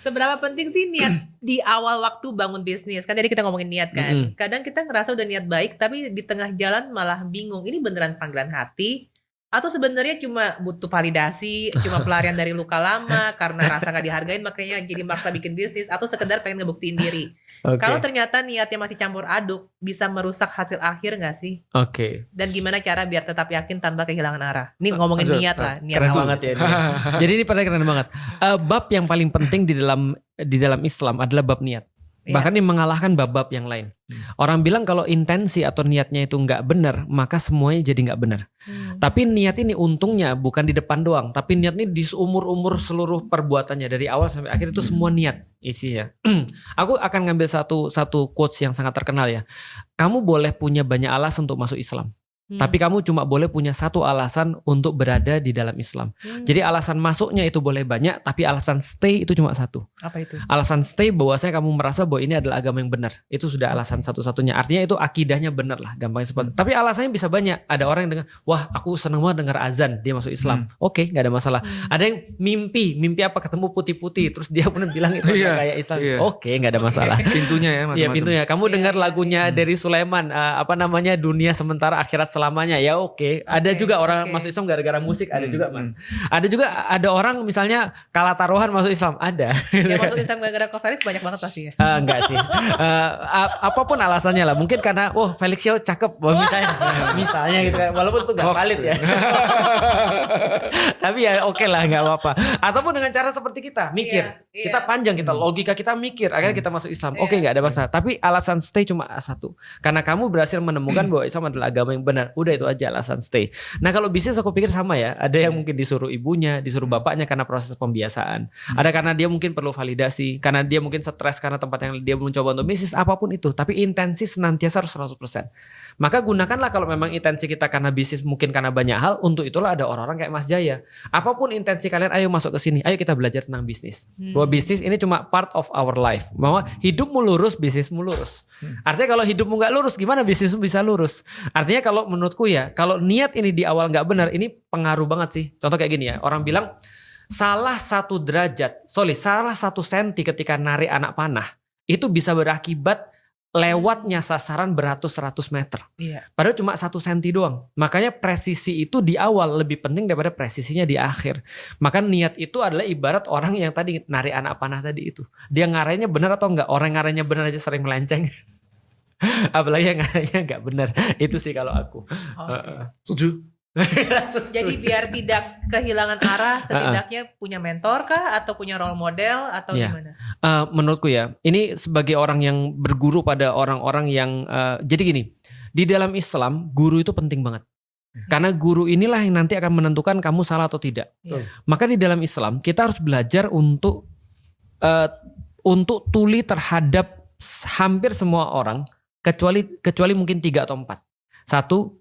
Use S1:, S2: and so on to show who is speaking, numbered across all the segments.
S1: Seberapa penting sih niat di awal waktu bangun bisnis? Kan tadi kita ngomongin niat kan. Kadang kita ngerasa udah niat baik, tapi di tengah jalan malah bingung. Ini beneran panggilan hati? Atau sebenarnya cuma butuh validasi, cuma pelarian dari luka lama, karena rasa gak dihargain makanya jadi maksa bikin bisnis, atau sekedar pengen ngebuktiin diri. Kalau ternyata niatnya masih campur aduk, bisa merusak hasil akhir gak sih? Dan gimana cara biar tetap yakin tanpa kehilangan arah? Ini ngomongin niat lah, niat
S2: keren
S1: awal.
S2: banget ya. Jadi ini pada keren banget. Bab yang paling penting di dalam Islam adalah bab niat. Bahkan ini mengalahkan bab-bab yang lain. Orang bilang kalau intensi atau niatnya itu nggak benar, maka semuanya jadi nggak benar. Tapi niat ini untungnya bukan di depan doang, tapi niat ini di seumur-umur seluruh perbuatannya dari awal sampai akhir itu semua niat isinya. Aku akan ngambil satu quotes yang sangat terkenal ya. Kamu boleh punya banyak alasan untuk masuk Islam. Tapi kamu cuma boleh punya satu alasan untuk berada di dalam Islam. Jadi alasan masuknya itu boleh banyak, tapi alasan stay itu cuma satu.
S1: Apa itu?
S2: Alasan stay bahwasanya kamu merasa bahwa ini adalah agama yang benar. Itu sudah alasan satu-satunya. Artinya itu akidahnya benar lah, gampangnya seperti. Tapi alasannya bisa banyak. Ada orang yang dengar, wah aku seneng banget dengar azan, dia masuk Islam. Oke, nggak ada masalah. Ada yang mimpi apa ketemu putih-putih, terus dia pun bilang itu kayak Islam. Oke, nggak ada masalah.
S3: Pintunya ya, macam-macam.
S2: Iya pintunya. Kamu dengar lagunya dari Sulaiman, dunia sementara akhirat selamanya, ya oke. Ada juga orang masuk Islam gara-gara musik, ada juga mas. Ada juga ada orang misalnya kalah taruhan masuk Islam, ada.
S1: Yang masuk Islam gara-gara Ko Felix banyak banget pasti ya.
S2: Enggak sih. Apapun alasannya lah. Mungkin karena Felix Yao cakep, misalnya gitu kan. Walaupun itu nggak valid ya. Tapi ya oke lah, nggak apa-apa. Ataupun dengan cara seperti kita mikir, kita panjang, kita logika kita mikir, akhirnya kita masuk Islam. Oke, nggak ada masalah. Tapi alasan stay cuma satu. Karena kamu berhasil menemukan bahwa Islam adalah agama yang benar. Udah itu aja alasan stay. Nah kalau bisnis aku pikir sama ya. Ada yang mungkin disuruh ibunya, disuruh bapaknya karena proses pembiasaan. Ada karena dia mungkin perlu validasi, karena dia mungkin stres karena tempat yang dia mencoba untuk bisnis, apapun itu. Tapi intensi senantiasa harus 100%. Maka gunakanlah kalau memang intensi kita karena bisnis, mungkin karena banyak hal. Untuk itulah ada orang-orang kayak Mas Jaya. Apapun intensi kalian, ayo masuk ke sini. Ayo kita belajar tentang bisnis. Bahwa bisnis ini cuma part of our life. Bahwa hidupmu lurus, bisnismu lurus. Artinya kalau hidupmu gak lurus, gimana bisnismu bisa lurus? Artinya kalau menurutku ya, kalau niat ini di awal gak benar, ini pengaruh banget sih. Contoh kayak gini ya, orang bilang salah satu senti ketika narik anak panah, itu bisa berakibat lewatnya sasaran beratus-ratus meter. Padahal cuma 1 senti doang. Makanya presisi itu di awal lebih penting daripada presisinya di akhir. Maka niat itu adalah ibarat orang yang tadi narik anak panah tadi itu. Dia ngarainya benar atau enggak? Orang ngarainya benar aja sering melenceng. Apalagi yang ngarainya enggak benar. Itu sih kalau aku.
S3: Setuju.
S1: Jadi biar tidak kehilangan arah, setidaknya punya mentor kah, atau punya role model, atau gimana?
S2: Menurutku ya, ini sebagai orang yang berguru pada orang-orang yang jadi gini, di dalam Islam guru itu penting banget. Karena guru inilah yang nanti akan menentukan kamu salah atau tidak. Maka di dalam Islam kita harus belajar untuk tuli terhadap hampir semua orang, kecuali mungkin 3 atau 4. Satu,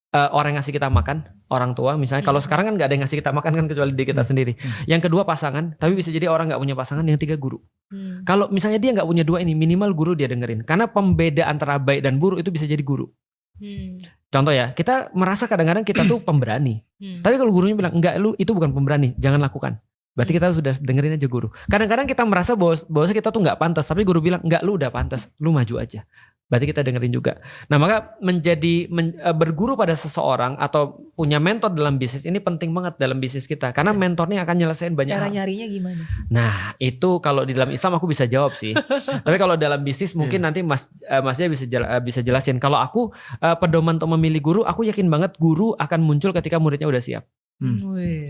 S2: orang yang ngasih kita makan, orang tua misalnya. Kalau sekarang kan gak ada yang ngasih kita makan kan kecuali diri kita sendiri. Yang kedua pasangan, tapi bisa jadi orang gak punya pasangan. Yang 3 guru. Kalau misalnya dia gak punya 2 ini, minimal guru dia dengerin. Karena pembeda antara baik dan buruk itu bisa jadi guru. Contoh ya, kita merasa kadang-kadang kita tuh pemberani. Tapi kalau gurunya bilang, enggak, lu itu bukan pemberani, jangan lakukan. Berarti kita sudah dengerin aja guru. Kadang-kadang kita merasa bahwa kita tuh gak pantas, tapi guru bilang, enggak, lu udah pantas, lu maju aja. Berarti kita dengerin juga. Nah maka berguru pada seseorang atau punya mentor dalam bisnis ini penting banget dalam bisnis kita. Karena mentornya akan nyelesain banyak hal.
S1: Cara nyarinya gimana?
S2: Nah itu kalau di dalam Islam aku bisa jawab sih. Tapi kalau dalam bisnis mungkin nanti Masnya bisa jelasin. Kalau aku pedoman untuk memilih guru, aku yakin banget guru akan muncul ketika muridnya udah siap.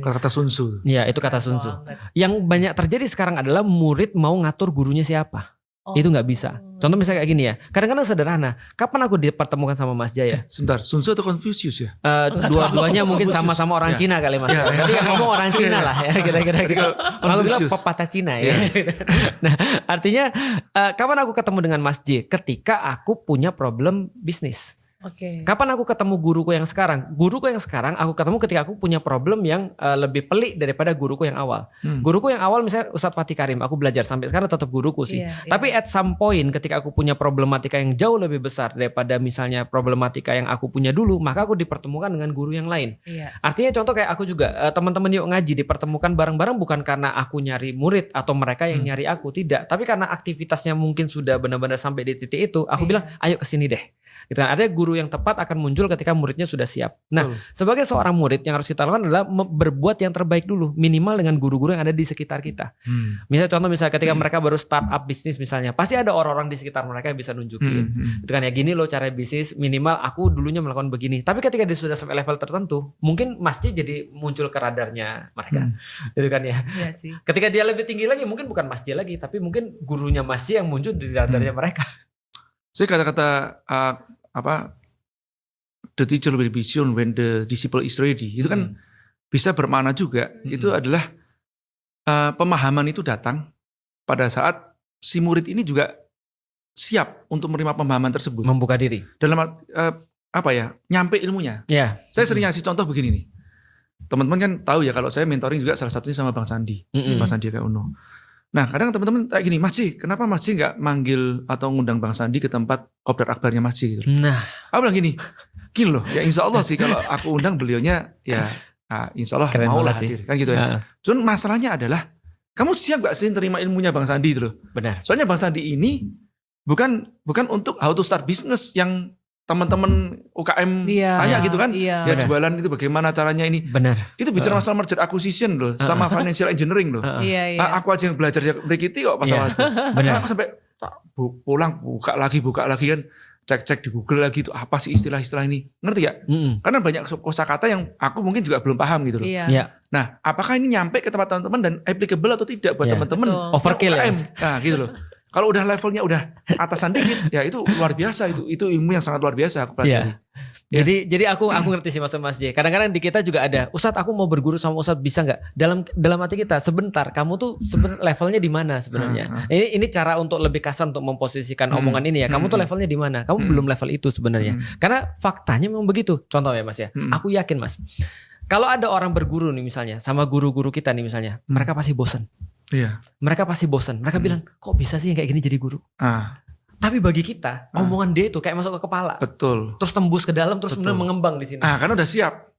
S3: Kata Sun Tzu.
S2: Iya itu kata Sun Tzu. Yang banyak terjadi sekarang adalah murid mau ngatur gurunya siapa. Itu gak bisa. Contoh misalnya kayak gini ya. Kadang-kadang sederhana. Kapan aku dipertemukan sama Mas Jaya?
S3: Sebentar, Sun Tzu atau Confucius ya?
S2: Dua-duanya mungkin sama-sama orang Cina kali Mas. Jadi yang ngomong orang Cina lah ya. Kira-kira gitu. Aku bilang pepatah Cina ya. Nah artinya kapan aku ketemu dengan Mas J? Ketika aku punya problem bisnis.
S1: Oke.
S2: Kapan aku ketemu guruku yang sekarang? Guruku yang sekarang aku ketemu ketika aku punya problem yang lebih pelik daripada guruku yang awal. Guruku yang awal misalnya Ustadz Fatih Karim, aku belajar sampai sekarang tetap guruku sih. Tapi at some point ketika aku punya problematika yang jauh lebih besar daripada misalnya problematika yang aku punya dulu, maka aku dipertemukan dengan guru yang lain. Artinya contoh kayak aku juga, teman-teman yuk ngaji dipertemukan bareng-bareng bukan karena aku nyari murid atau mereka yang nyari aku, tidak. Tapi karena aktivitasnya mungkin sudah benar-benar sampai di titik itu, aku bilang ayo kesini deh. Gitu kan. Artinya guru yang tepat akan muncul ketika muridnya sudah siap. Nah, sebagai seorang murid yang harus kita lakukan adalah berbuat yang terbaik dulu, minimal dengan guru-guru yang ada di sekitar kita. Misalnya contoh ketika mereka baru start up bisnis misalnya, pasti ada orang-orang di sekitar mereka yang bisa nunjukin. Itu kan ya gini loh cara bisnis, minimal aku dulunya melakukan begini. Tapi ketika dia sudah sampai level tertentu, mungkin masjid jadi muncul ke radarnya mereka. Itu kan ya.
S1: Iya sih.
S2: Ketika dia lebih tinggi lagi, mungkin bukan masjid lagi, tapi mungkin gurunya masjid yang muncul di radarnya mereka.
S3: Saya kata-kata the teacher will be shown when the disciple is ready. Itu kan bisa bermakna juga. Itu adalah pemahaman itu datang pada saat si murid ini juga siap untuk menerima pemahaman tersebut.
S2: Membuka diri.
S3: Dalam nyampe ilmunya.
S2: Ya.
S3: Saya sering ngasih contoh begini nih. Teman-teman kan tahu ya kalau saya mentoring juga salah satunya sama Bang Sandi. Bang Sandiaga Uno. Nah kadang teman-teman kayak gini, Mas Ji, kenapa Mas Ji nggak manggil atau ngundang Bang Sandi ke tempat kopdar akbarnya Mas Ji gitu.
S2: Nah,
S3: aku bilang gini loh, ya insya Allah sih kalau aku undang beliaunya ya insya Allah mau lah hadir kan gitu ya. Cuman masalahnya adalah kamu siap gak sih terima ilmunya Bang Sandi itu loh.
S2: Benar.
S3: Soalnya Bang Sandi ini bukan untuk how to start business yang teman-teman UKM tanya gitu kan. Ya jualan itu bagaimana caranya ini.
S2: Benar.
S3: Itu bicara masalah merger acquisition loh, sama financial engineering loh. Aku aja yang belajar berikiti kok masalah itu. Benar. Aku sampai pulang buka lagi kan, cek di Google lagi itu apa sih istilah-istilah ini. Ngerti gak? Karena banyak kosakata yang aku mungkin juga belum paham gitu loh. Nah, apakah ini nyampe ke tempat teman-teman dan applicable atau tidak buat teman-teman
S2: overkill
S3: UKM.
S2: Ya.
S3: Nah, gitu loh. Kalau udah levelnya udah atasan dikit, ya itu luar biasa itu ilmu yang sangat luar biasa aku pelajari.
S2: Jadi aku ngerti sih maksud Mas J. Kadang-kadang di kita juga ada, Ustadz aku mau berguru sama Ustadz bisa nggak? Dalam hati kita sebentar, kamu tuh levelnya di mana sebenarnya? Ini cara untuk lebih kasar untuk memposisikan omongan ini ya. Kamu tuh levelnya di mana? Kamu belum level itu sebenarnya. Karena faktanya memang begitu. Contoh ya Mas ya. Aku yakin Mas. Kalau ada orang berguru nih misalnya sama guru-guru kita nih misalnya, mereka pasti bosan.
S3: Iya.
S2: Mereka pasti bosan. Mereka bilang, kok bisa sih yang kayak gini jadi guru? Tapi bagi kita, omongan dia itu kayak masuk ke kepala.
S3: Betul.
S2: Terus tembus ke dalam, terus benar mengembang di sini.
S3: Karena udah siap.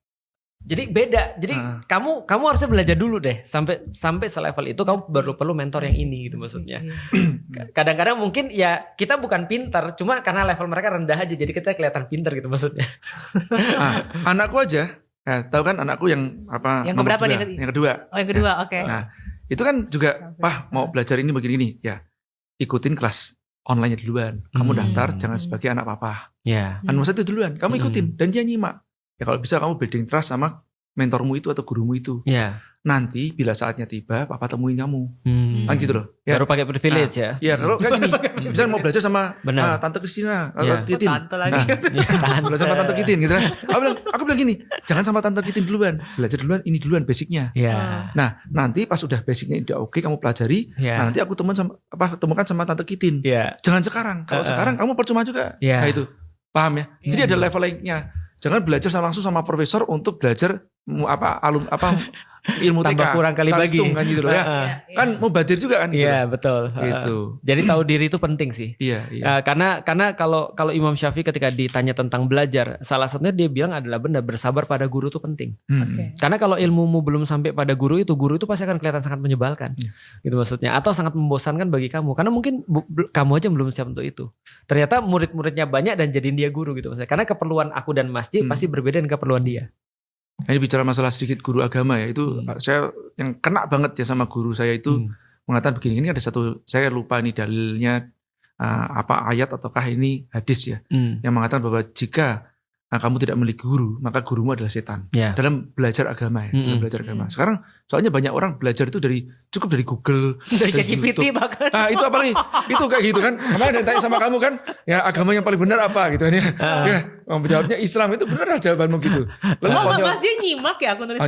S2: Jadi beda. Jadi kamu harusnya belajar dulu deh. Sampai selevel itu kamu baru perlu mentor yang ini gitu maksudnya. Kadang-kadang mungkin ya kita bukan pintar, cuma karena level mereka rendah aja. Jadi kita kelihatan pintar gitu maksudnya.
S3: Anakku aja, tahu kan anakku yang apa?
S1: Yang keberapa nih?
S3: Yang kedua.
S1: Oh yang kedua, oke.
S3: Nah itu kan juga, mau belajar ini begini ya, ikutin kelas online duluan. Kamu daftar jangan sebagai anak papa. Maksudnya itu duluan, kamu ikutin dan dia nyimak. Ya kalau bisa kamu building trust sama mentormu itu atau gurumu itu. Nanti bila saatnya tiba, papa temuin kamu. Kan gitu loh.
S2: Baru pakai privilege ya.
S3: Ya kalau kayak gini, misalnya mau belajar sama Tante Kristina, Titin.
S1: Tante lagi.
S3: Belajar sama Tante Titin gitu kan. Aku bilang gini, jangan sama Tante Titin duluan. Belajar duluan, ini duluan basicnya. Nah, nanti pas udah basicnya udah oke, kamu pelajari. Nanti aku temukan sama Tante Titin. Jangan sekarang. Kalau sekarang kamu percuma juga. Nah itu. Paham ya? Jadi ada levelnya. Jangan belajar langsung sama profesor untuk belajar ilmu TK.
S2: Tambah kurang kali bagi.
S3: Kan gitu loh ya. Kan mau badir juga kan gitu.
S2: Iya, betul.
S3: Gitu.
S2: Jadi tahu diri itu penting sih.
S3: Iya.
S2: Karena kalau Imam Syafi'i ketika ditanya tentang belajar, salah satunya dia bilang adalah benar bersabar pada guru itu penting. Karena kalau ilmumu belum sampai pada guru itu pasti akan kelihatan sangat menyebalkan. Gitu maksudnya, atau sangat membosankan bagi kamu karena mungkin kamu aja belum siap untuk itu. Ternyata murid-muridnya banyak dan jadiin dia guru gitu maksudnya. Karena keperluan aku dan masjid pasti berbeda dengan keperluan dia.
S3: Ini bicara masalah sedikit guru agama ya, itu saya yang kena banget ya sama guru saya itu mengatakan begini, ini ada satu, saya lupa ini dalilnya ayat ataukah ini hadis ya, yang mengatakan bahwa jika kamu tidak memiliki guru, maka gurumu adalah setan. Dalam belajar agama ya, dalam belajar agama. Sekarang soalnya banyak orang belajar itu cukup dari Google,
S1: dari ChatGPT bahkan.
S3: Itu apalagi itu kayak gitu kan. Kemarin ada yang tanya sama kamu kan, ya agama yang paling benar apa gitu kan ya. Jawabnya Islam, itu benar jawabanmu gitu. Lalu
S1: Mas dia nyimak ya aku nulis.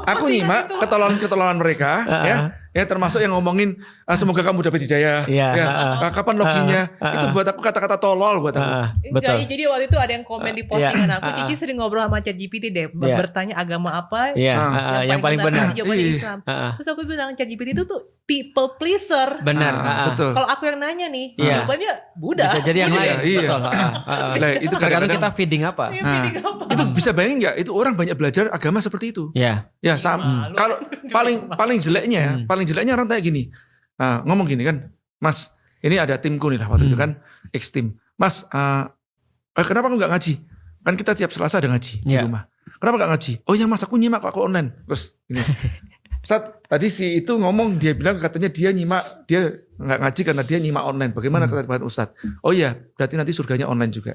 S3: Aku nyimak ketololan mereka Ya termasuk yang ngomongin semoga kamu dapat hidayah.
S2: Iya,
S3: Ya, kapan loginya? Itu buat aku kata-kata tolol buat aku.
S1: Enggak, jadi waktu itu ada yang komen di postingan aku, Cici sering ngobrol sama ChatGPT deh,
S2: Iya.
S1: bertanya agama apa
S2: yang paling benar.
S1: pasti jawabannya
S3: Iya.
S1: Islam. Terus aku bilang ChatGPT itu tuh people pleaser.
S2: Benar.
S3: Betul.
S1: Kalau aku yang nanya nih,
S2: Iya.
S1: jawabannya Buddha.
S2: Bisa jadi yang
S1: Buddha.
S2: lain.
S3: Iya.
S2: Betul.
S3: Nah, itu
S2: Tergantung
S3: kadang-kadang
S2: kita feeding apa.
S1: Iya, feeding apa?
S3: itu bisa bayangin nggak? Itu orang banyak belajar agama seperti itu.
S2: Ya.
S3: Ya
S1: Malu.
S3: kalau paling jeleknya, paling jeleknya orang kayak gini, ngomong gini kan, Mas, ini ada timku nih lah waktu itu kan, X-Team. Mas, kenapa aku nggak ngaji? Kan kita tiap Selasa ada ngaji di rumah. Kenapa nggak ngaji? Oh ya Mas, aku nyimak kok, aku online. Terus gini, Ustaz, tadi si itu ngomong, dia bilang katanya dia nggak ngaji karena dia nyimak online. Bagaimana kata Ustaz? Oh iya, berarti nanti surganya online juga.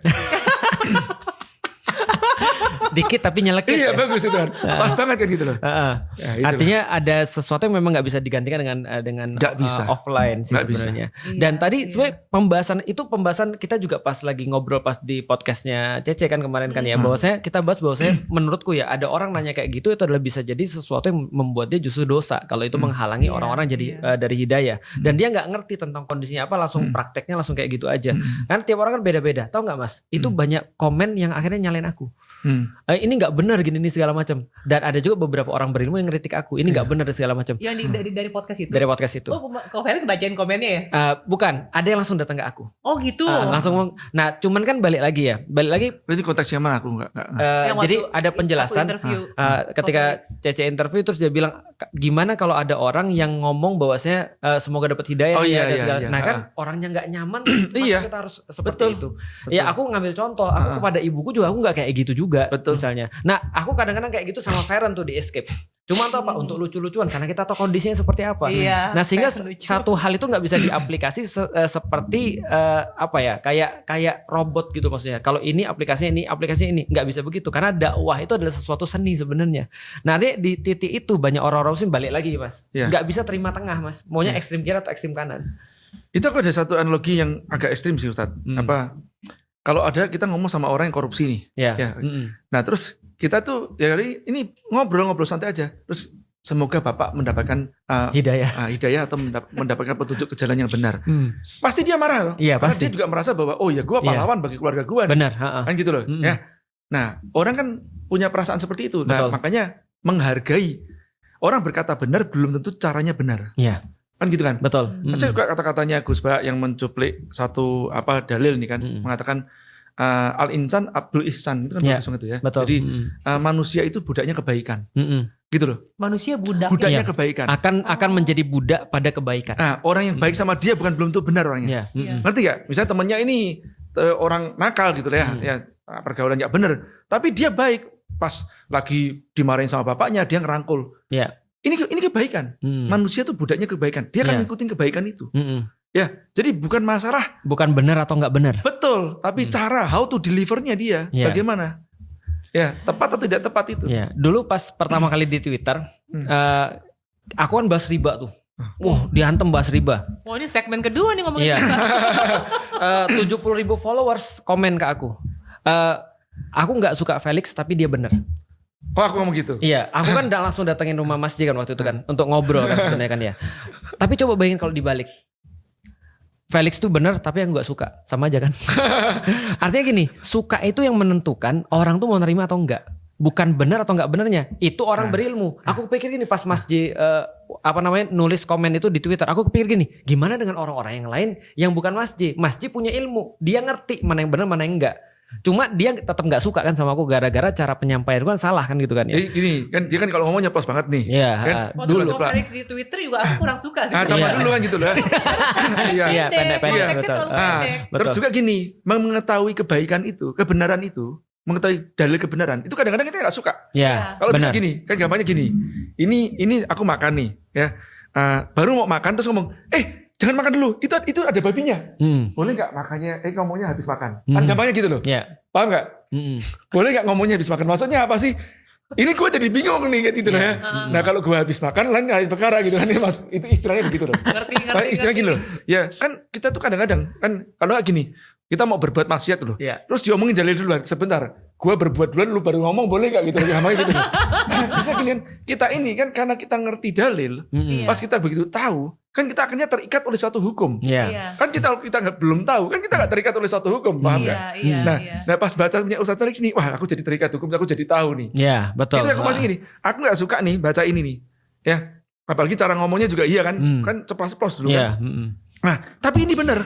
S2: Dikit tapi nyelekit.
S3: Iya
S2: ya?
S3: bagus itu kan, pas banget kan gitu loh. Ya, itu
S2: Artinya ada sesuatu yang memang nggak bisa digantikan dengan
S3: Nggak bisa.
S2: offline sih
S3: Nggak
S2: sebenarnya.
S1: bisa.
S2: Dan
S1: Iya,
S2: tadi
S1: iya.
S2: sebenarnya pembahasan kita juga pas lagi ngobrol pas di podcastnya Cece kan kemarin kan ya, bahwasanya kita bahas bahwasanya menurutku ya ada orang nanya kayak gitu itu adalah bisa jadi sesuatu yang membuat dia justru dosa kalau itu menghalangi
S1: Iya,
S2: orang-orang jadi
S1: iya.
S2: dari hidayah, dan dia nggak ngerti tentang kondisinya apa, langsung prakteknya langsung kayak gitu aja. Kan tiap orang kan beda-beda. Tahu nggak Mas? Itu banyak komen yang akhirnya nyalain aku. Ini nggak benar gini ini segala macam. Dan ada juga beberapa orang berilmu yang ngeritik aku. Ini nggak benar segala macam.
S1: Yang dari podcast itu.
S2: Dari podcast itu.
S1: Oh, Kak Felix bacain komennya ya?
S2: Bukan, ada yang langsung datang ke aku.
S1: Oh gitu.
S2: Langsung ngomong. Nah, cuman kan balik lagi.
S3: Berarti konteksnya mana aku nggak.
S1: Yang
S2: Jadi
S1: waktu
S2: ada penjelasan.
S1: aku interview.
S2: Ketika
S1: Felix.
S2: Cece interview terus dia bilang gimana kalau ada orang yang ngomong bahwasanya semoga dapat hidayah.
S3: Oh, iya,
S2: dan
S3: iya,
S2: segala.
S3: iya.
S2: Nah kan orangnya nggak nyaman. Masa
S3: Iya.
S2: kita harus seperti
S3: Betul.
S2: itu.
S3: Betul.
S2: Ya aku ngambil contoh. Aku kepada ibuku juga aku nggak kayak gitu juga.
S3: Betul.
S2: Misalnya. Nah aku kadang-kadang kayak gitu sama Feren tuh di Escape. Cuma tuh apa? Untuk lucu-lucuan karena kita tahu kondisinya seperti apa.
S1: Iya.
S2: Nah sehingga
S1: Fashion lucu.
S2: satu hal itu nggak bisa diaplikasi seperti apa ya, kayak robot gitu maksudnya. Kalau ini aplikasinya ini nggak bisa begitu karena dakwah itu adalah sesuatu seni sebenarnya. Nah di titik itu banyak orang-orang muslim balik lagi Mas,
S3: Iya.
S2: nggak bisa terima tengah Mas, maunya ekstrim kiri atau ekstrim kanan.
S3: Itu aku ada satu analogi yang agak ekstrim sih Ustadz. Kalau ada kita ngomong sama orang yang korupsi nih.
S2: Ya.
S3: Ya. Nah terus kita tuh ya ini ngobrol santai aja. Terus semoga Bapak mendapatkan hidayah atau mendapatkan petunjuk ke jalan yang benar. Pasti dia marah loh.
S2: Iya,
S3: Karena
S2: pasti.
S3: dia juga merasa bahwa oh ya gue pahlawan bagi keluarga gue.
S2: Benar.
S3: Kan gitu loh. Ya. Nah orang kan punya perasaan seperti itu. Nah
S2: Betul.
S3: makanya menghargai orang berkata benar belum tentu caranya benar.
S2: Iya.
S3: Kan gitu kan.
S2: Betul.
S3: Saya suka kata-katanya Gus Ba yang mencuplik satu dalil nih kan, mengatakan al-insan abdul ihsan, itu kan
S2: Ya,
S3: bagus banget itu ya.
S2: Betul.
S3: Jadi manusia itu budaknya kebaikan. Gitu loh.
S1: Manusia budak.
S3: Budaknya
S2: Iya.
S3: kebaikan.
S2: akan menjadi budak pada kebaikan.
S3: Nah, orang yang baik sama dia bukan belum tentu benar orangnya.
S2: Ya.
S1: Iya.
S3: Ngerti gak? Misalnya temennya ini orang nakal gitu ya, ya pergaulan gak benar. Tapi dia baik. Pas lagi dimarahin sama bapaknya, dia ngerangkul.
S2: Ya.
S3: Ini kebaikan. Manusia tuh budaknya kebaikan. Dia akan
S2: Iya.
S3: ngikutin kebaikan itu.
S2: Mm-mm.
S3: Ya, jadi bukan masalah
S2: Bukan benar atau nggak benar.
S3: betul, tapi cara how to delivernya dia
S2: Iya.
S3: bagaimana? Ya, tepat atau tidak tepat itu.
S2: Ya, dulu pas pertama kali di Twitter, aku kan bahas riba tuh. Wah, dihantem bahas riba.
S1: Oh ini segmen kedua nih ngomongin
S2: Iya.
S1: kita.
S2: 70.000 followers komen ke aku. Aku nggak suka Felix tapi dia bener.
S3: Oh, aku ngomong gitu.
S2: Iya, aku kan langsung datengin rumah Mas J kan waktu itu kan untuk ngobrol kan sebenarnya kan ya. Tapi coba bayangin kalau dibalik. Felix tuh bener tapi aku nggak suka, sama aja kan. Artinya gini, suka itu yang menentukan orang tuh mau nerima atau enggak. Bukan benar atau enggak benernya. Itu orang berilmu. Aku pikir gini pas Mas J nulis komen itu di Twitter. Aku pikir gini, gimana dengan orang-orang yang lain yang bukan Mas J? Mas J punya ilmu, dia ngerti mana yang benar mana yang enggak. Cuma dia tetap nggak suka kan sama aku gara-gara cara penyampaian kan salah kan gitu kan ya.
S3: Gini, kan dia kan kalau ngomongnya pas banget nih.
S2: Iya,
S3: kan?
S1: Waktu
S3: Dulu,
S1: ketemu
S3: Pak.
S1: Felix di Twitter juga aku kurang suka sih.
S3: Coba
S2: Iya.
S3: dulu kan gitu loh. Iya.
S2: Iya, pendek-pendek,
S1: konteksnya
S2: betul.
S1: terlalu
S3: Nah,
S1: pendek.
S3: terus
S2: Betul.
S3: juga gini, mengetahui kebaikan itu, kebenaran itu, mengetahui dalil kebenaran, itu kadang-kadang kita nggak suka.
S2: Ya,
S3: Kalau bisa
S2: benar.
S3: gini, kan gampangnya gini. Ini aku makan nih, ya. Baru mau makan terus ngomong, jangan makan dulu. Itu ada babinya. Boleh nggak makannya? Ngomongnya habis makan. Kan gampangnya gitu loh.
S2: Ya.
S3: Paham nggak? Boleh nggak ngomongnya habis makan? Maksudnya apa sih? Ini gue jadi bingung nih kayak gitu loh ya. Nah kalau gue habis makan lain perkara gitu kan. Itu istilahnya begitu loh.
S1: Ngerti.
S3: Istilahnya gini loh. Ya kan kita tuh kadang-kadang kan kalau nggak gini, kita mau berbuat maksiat loh.
S2: Iya.
S3: Terus diomongin dalil duluan. Sebentar, gue berbuat duluan lu baru ngomong boleh gak gitu gampang gitu. Bisa gini kan, kita ini kan karena kita ngerti dalil, pas kita begitu tahu kan kita akhirnya terikat oleh suatu hukum. Kan kita belum tahu kan kita nggak terikat oleh suatu hukum, paham nggak? Nah pas baca punya Ustaz Felix nih, wah aku jadi terikat hukum, aku jadi tahu nih.
S2: Iya betul.
S3: Itu aku masih gini, aku nggak suka nih baca ini nih, ya apalagi cara ngomongnya juga iya kan, kan ceplos-ceplos dulu kan. Nah tapi ini bener.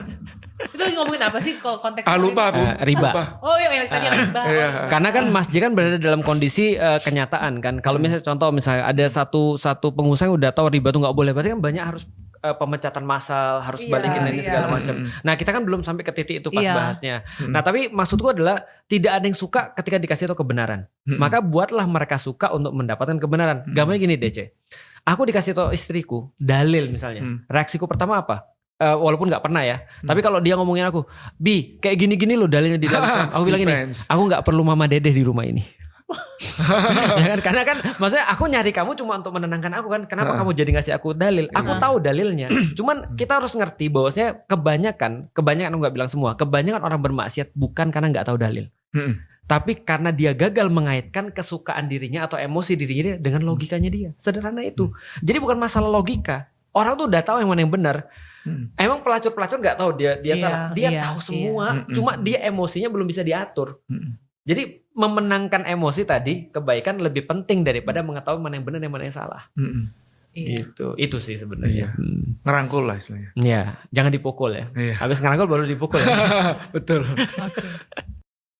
S1: Itu lagi ngomongin apa sih kalau konteksnya?
S3: Lupa aku.
S2: Riba.
S1: Oh yang tadi riba.
S2: Karena kan Mas J kan berada dalam kondisi kenyataan kan. Kalau misalnya contoh misalnya ada satu pengusaha yang udah tahu riba tuh nggak boleh, berarti kan banyak harus pemecatan massal, harus balikin ini segala macam. Nah kita kan belum sampai ke titik itu pas bahasnya. Nah tapi maksudku adalah tidak ada yang suka ketika dikasih tahu kebenaran. Maka buatlah mereka suka untuk mendapatkan kebenaran. Gampangnya gini DC. Aku dikasih tahu istriku dalil misalnya. Reaksiku pertama apa? Walaupun nggak pernah ya, tapi kalau dia ngomongin aku, Bi, kayak gini-gini loh dalilnya di dalam Islam. Aku bilang gini, aku nggak perlu mama dedeh di rumah ini. Ya kan? Karena kan, maksudnya aku nyari kamu cuma untuk menenangkan aku kan. Kenapa kamu jadi ngasih aku dalil? Aku tahu dalilnya. Cuman kita harus ngerti bahwasanya kebanyakan aku nggak bilang semua, kebanyakan orang bermaksiat bukan karena nggak tahu dalil, tapi karena dia gagal mengaitkan kesukaan dirinya atau emosi dirinya dengan logikanya dia. Sederhana itu. Jadi bukan masalah logika. Orang tuh udah tahu yang mana yang benar. Emang pelacur nggak tahu dia salah, dia tahu semua, cuma dia emosinya belum bisa diatur. Jadi memenangkan emosi tadi kebaikan lebih penting daripada mengetahui mana yang benar dan mana yang salah. Gitu, itu sih sebenarnya.
S3: Ngerangkul lah istilahnya.
S2: Iya, jangan dipukul ya. Habis ngerangkul baru dipukul. Ya.
S3: Betul.